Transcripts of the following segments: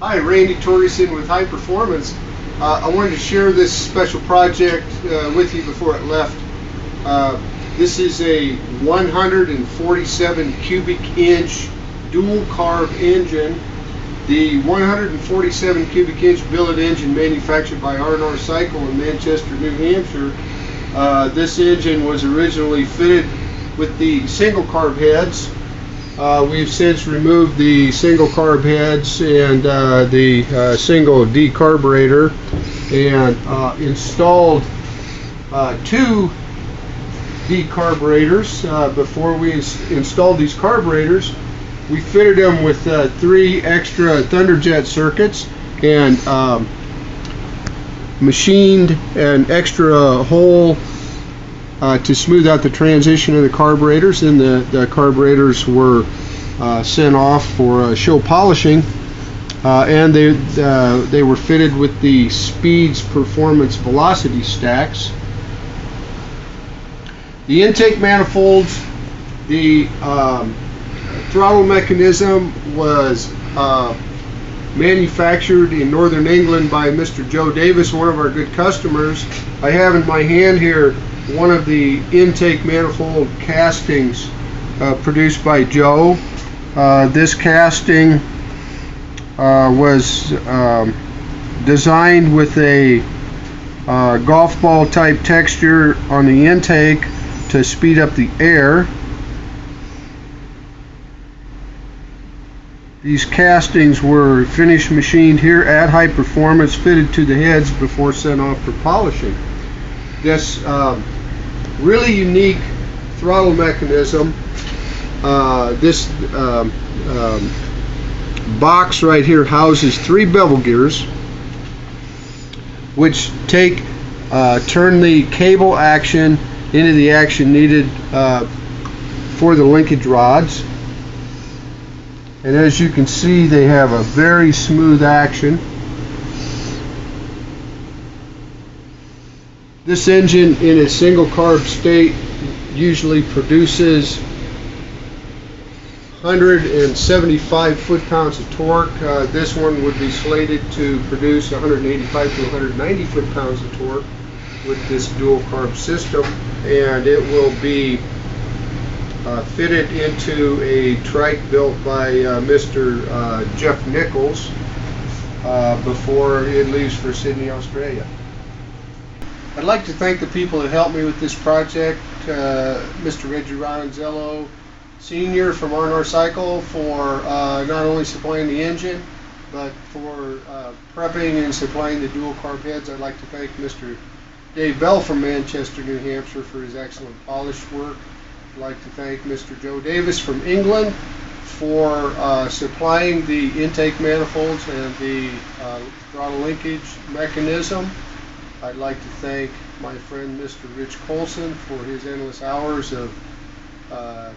Hi, Randy Torgerson with Hypermotors. I wanted to share this special project with you before it left. This is a 147 cubic inch dual carb engine. The 147 cubic inch billet engine manufactured by R&R Cycle in Manchester, New Hampshire. This engine was originally fitted with the single carb heads. We've since removed the single carb heads and the single decarburetor and installed two decarburetors. Before we installed these carburetors, we fitted them with 3 extra Thunderjet circuits and machined an extra hole to smooth out the transition of the carburetors, and the carburetors were sent off for show polishing, and they were fitted with the Speeds Performance Velocity stacks. The intake manifolds, the throttle mechanism was manufactured in Northern England by Mr. Joe Davis, one of our good customers. I have in my hand here one of the intake manifold castings produced by Joe. This casting was designed with a golf ball type texture on the intake to speed up the air. These castings were finished machined here at Hypermotors, fitted to the heads before sent off for polishing. This really unique throttle mechanism, this box right here houses 3 bevel gears, which turn the cable action into the action needed for the linkage rods. And as you can see, they have a very smooth action. This engine in its single carb state usually produces 175 foot-pounds of torque. This one would be slated to produce 185 to 190 foot-pounds of torque with this dual carb system, and it will be fitted into a trike built by Mr. Jeff Nichols before it leaves for Sydney, Australia. I'd like to thank the people that helped me with this project, Mr. Reggie Ronzello Sr. from R&R Cycle for not only supplying the engine, but for prepping and supplying the dual carb heads. I'd like to thank Mr. Dave Bell from Manchester, New Hampshire for his excellent polish work. I'd like to thank Mr. Joe Davis from England for supplying the intake manifolds and the throttle linkage mechanism. I'd like to thank my friend Mr. Rich Colson for his endless hours of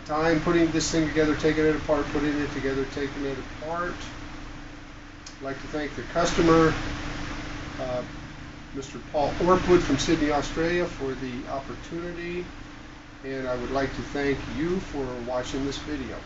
time putting this thing together, taking it apart, putting it together, taking it apart. I'd like to thank the customer, Mr. Paul Orpwood from Sydney, Australia, for the opportunity. And I would like to thank you for watching this video.